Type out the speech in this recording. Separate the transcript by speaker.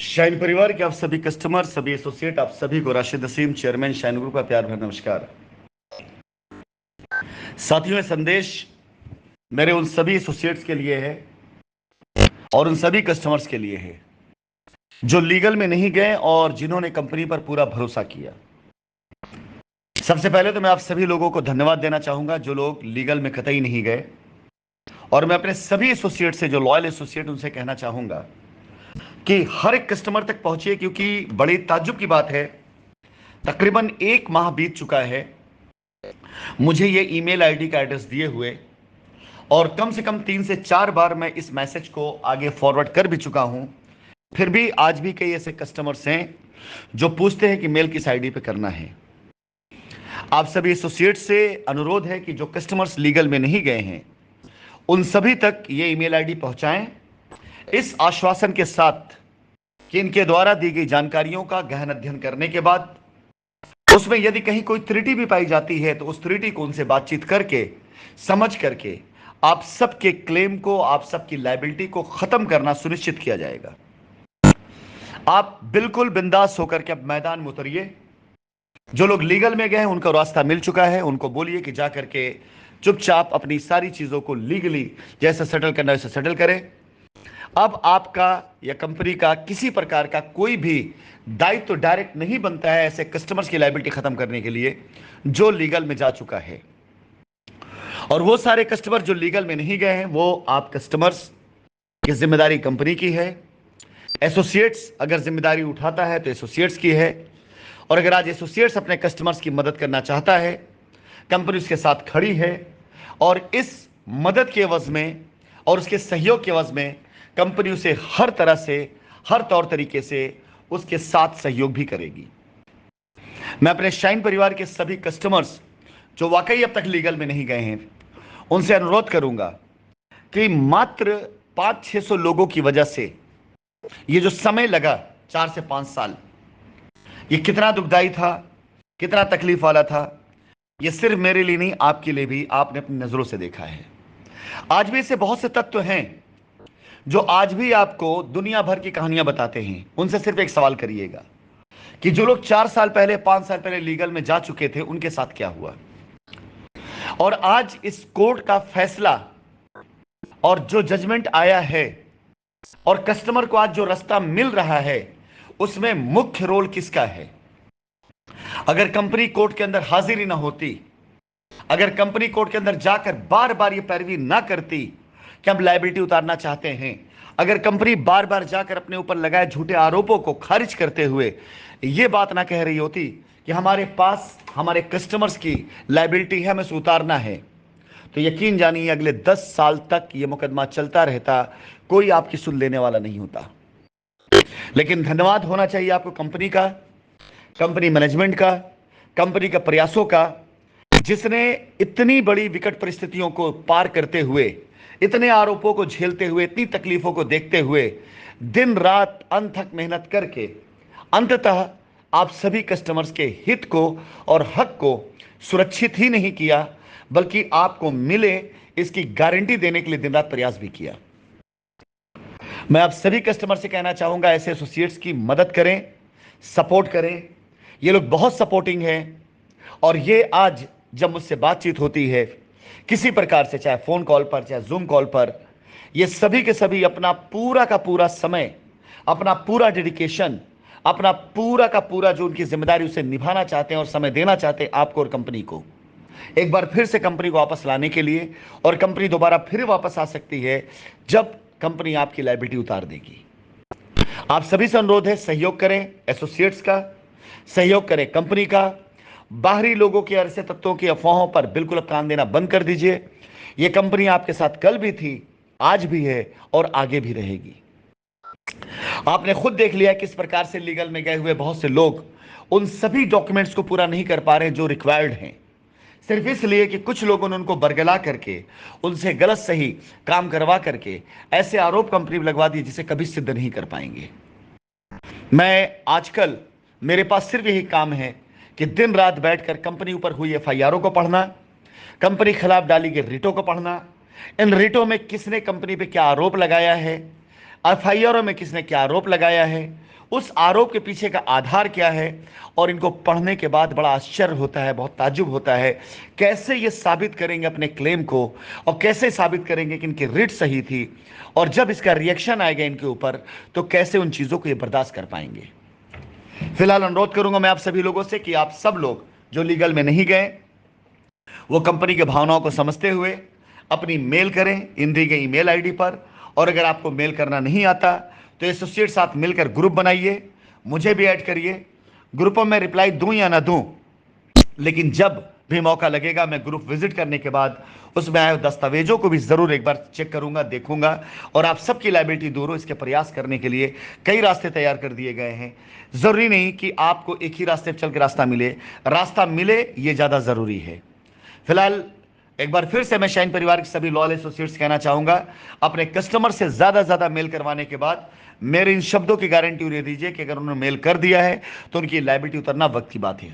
Speaker 1: Shine परिवार के आप सभी कस्टमर, सभी एसोसिएट, आप सभी को Rashid Naseem, chairman shine group का प्यार भरा नमस्कार। साथियों, ये संदेश मेरे उन सभी एसोसिएट्स के लिए है और उन सभी कस्टमर्स के लिए है जो लीगल में नहीं गए और जिन्होंने कंपनी पर पूरा भरोसा किया। सबसे पहले तो मैं आप सभी लोगों को धन्यवाद देना चाहूंगा जो लोग लीगल में कतई नहीं गए, और मैं अपने सभी एसोसिएट से, जो लॉयल एसोसिएट, उनसे कहना चाहूंगा कि हर एक कस्टमर तक पहुंचिए, क्योंकि बड़ी ताज्जुब की बात है, तकरीबन 1 माह बीत चुका है मुझे ये ईमेल आईडी का एड्रेस दिए हुए, और कम से कम 3 से 4 बार मैं इस मैसेज को आगे फॉरवर्ड कर भी चुका हूं। फिर भी आज भी कई ऐसे कस्टमर्स हैं जो पूछते हैं कि मेल किस आईडी पे करना है। आप सभी एसोसिएट से अनुरोध है कि जो कस्टमर्स लीगल में नहीं गए हैं उन सभी तक ये ईमेल आईडी पहुंचाएं, इस आश्वासन के साथ कि इनके द्वारा दी गई जानकारियों का गहन अध्ययन करने के बाद उसमें यदि कहीं कोई त्रुटि भी पाई जाती है तो उस त्रुटि को उनसे बातचीत करके, समझ करके आप सबके क्लेम को, आप सबकी लायबिलिटी को खत्म करना सुनिश्चित किया जाएगा। आप बिल्कुल बिंदास होकर के अब मैदान में उतरिए। जो लोग लीगल में गए हैं उनका रास्ता मिल चुका है, उनको बोलिए कि जा करके चुपचाप अपनी सारी चीजों को लीगली जैसा सेटल करना है वैसे सेटल करें। अब आपका या कंपनी का किसी प्रकार का कोई भी दायित्व तो डायरेक्ट नहीं बनता है ऐसे कस्टमर्स की लायबिलिटी खत्म करने के लिए जो लीगल में जा चुका है। और वो सारे कस्टमर जो लीगल में नहीं गए हैं, वो आप कस्टमर्स की जिम्मेदारी कंपनी की है। एसोसिएट्स अगर जिम्मेदारी उठाता है तो एसोसिएट्स की है, और अगर आज एसोसिएट्स अपने कस्टमर्स की मदद करना चाहता है, कंपनी उसके साथ खड़ी है, और इस मदद के एवज में और उसके सहयोग के एवज में कंपनी उसे हर तरह से, हर तौर तरीके से उसके साथ सहयोग भी करेगी। मैं अपने शाइन परिवार के सभी कस्टमर्स जो वाकई अब तक लीगल में नहीं गए हैं उनसे अनुरोध करूंगा कि मात्र 500-600 लोगों की वजह से ये जो समय लगा 4 से 5 साल, ये कितना दुखदाई था, कितना तकलीफ वाला था, ये सिर्फ मेरे लिए नहीं, आपके लिए भी आपने अपनी नजरों से देखा है। आज भी ऐसे बहुत से तत्व हैं जो आज भी आपको दुनिया भर की कहानियां बताते हैं। उनसे सिर्फ एक सवाल करिएगा कि जो लोग 4 साल पहले, 5 साल पहले लीगल में जा चुके थे उनके साथ क्या हुआ। और आज इस कोर्ट का फैसला और जो जजमेंट आया है और कस्टमर को आज जो रास्ता मिल रहा है उसमें मुख्य रोल किसका है। अगर कंपनी कोर्ट के अंदर हाजिरी ना होती, अगर कंपनी कोर्ट के अंदर जाकर बार बार ये पैरवी ना करती कि हम लायबिलिटी उतारना चाहते हैं, अगर कंपनी बार बार जाकर अपने ऊपर लगाए झूठे आरोपों को खारिज करते हुए ये बात ना कह रही होती कि हमारे पास हमारे कस्टमर्स की लायबिलिटी है, हमें उतारना है, तो यकीन जानिए अगले 10 साल तक ये मुकदमा चलता रहता, कोई आपकी सुन लेने वाला नहीं होता। लेकिन धन्यवाद होना चाहिए आपको कंपनी का, कंपनी मैनेजमेंट का, कंपनी के प्रयासों का, जिसने इतनी बड़ी विकट परिस्थितियों को पार करते हुए, इतने आरोपों को झेलते हुए, इतनी तकलीफों को देखते हुए दिन रात अनथक मेहनत करके अंततः आप सभी कस्टमर्स के हित को और हक को सुरक्षित ही नहीं किया, बल्कि आपको मिले इसकी गारंटी देने के लिए दिन रात प्रयास भी किया। मैं आप सभी कस्टमर से कहना चाहूंगा, ऐसे एसोसिएट्स की मदद करें, सपोर्ट करें। ये लोग बहुत सपोर्टिंग हैं, और ये आज जब मुझसे बातचीत होती है किसी प्रकार से, चाहे फोन कॉल पर, चाहे जूम कॉल पर, ये सभी के सभी अपना पूरा का पूरा समय, अपना पूरा डेडिकेशन, अपना पूरा का पूरा जो उनकी जिम्मेदारी उसे निभाना चाहते हैं और समय देना चाहते हैं आपको और कंपनी को, एक बार फिर से कंपनी को वापस लाने के लिए। और कंपनी दोबारा फिर वापस आ सकती है जब कंपनी आपकी लायबिलिटी उतार देगी। आप सभी से अनुरोध है, सहयोग करें एसोसिएट्स का, सहयोग करें कंपनी का। बाहरी लोगों के, ऐसे तत्वों की अफवाहों पर बिल्कुल अब कान देना बंद कर दीजिए। यह कंपनी आपके साथ कल भी थी, आज भी है और आगे भी रहेगी। आपने खुद देख लिया किस प्रकार से लीगल में गए हुए बहुत से लोग उन सभी डॉक्यूमेंट्स को पूरा नहीं कर पा रहे जो रिक्वायर्ड हैं, सिर्फ इसलिए कि कुछ लोगों ने उनको बरगला करके, उनसे गलत सही काम करवा करके ऐसे आरोप कंपनी में लगवा दिए जिसे कभी सिद्ध नहीं कर पाएंगे। मैं आजकल, मेरे पास सिर्फ यही काम है कि दिन रात बैठकर कंपनी ऊपर हुई एफआईआरों को पढ़ना, कंपनी खिलाफ डाली गई रिटों को पढ़ना, इन रिटों में किसने कंपनी पे क्या आरोप लगाया है, एफआईआरों में किसने क्या आरोप लगाया है, उस आरोप के पीछे का आधार क्या है, और इनको पढ़ने के बाद बड़ा आश्चर्य होता है, बहुत ताज्जुब होता है, कैसे ये साबित करेंगे अपने क्लेम को, और कैसे साबित करेंगे कि इनकी रिट सही थी, और जब इसका रिएक्शन आएगा इनके ऊपर तो कैसे उन चीज़ों को ये बर्दाश्त कर पाएंगे। फिलहाल अनुरोध करूंगा मैं आप सभी लोगों से कि आप सब लोग जो लीगल में नहीं गए, वो कंपनी के भावनाओं को समझते हुए अपनी मेल करें इन दी गई ईमेल आईडी पर। और अगर आपको मेल करना नहीं आता तो एसोसिएट साथ मिलकर ग्रुप बनाइए, मुझे भी ऐड करिए। ग्रुपों में रिप्लाई दूं या ना दूं, लेकिन जब भी मौका लगेगा मैं ग्रुप विजिट करने के बाद उसमें आए दस्तावेजों को भी जरूर एक बार चेक करूंगा, देखूंगा, और आप सबकी लायबिलिटी दूर हो इसके प्रयास करने के लिए कई रास्ते तैयार कर दिए गए हैं। जरूरी नहीं कि आपको एक ही रास्ते पर चल के रास्ता मिले ये ज्यादा जरूरी है। फिलहाल एक बार फिर से मैं शाइन परिवार के सभी लॉयल एसोसिएट्स कहना चाहूंगा, अपने कस्टमर से ज्यादा मेल करवाने के बाद मेरे इन शब्दों की गारंटी उन्हें दीजिए कि अगर उन्होंने मेल कर दिया है तो उनकी लायबिलिटी उतरना वक्त की बात है।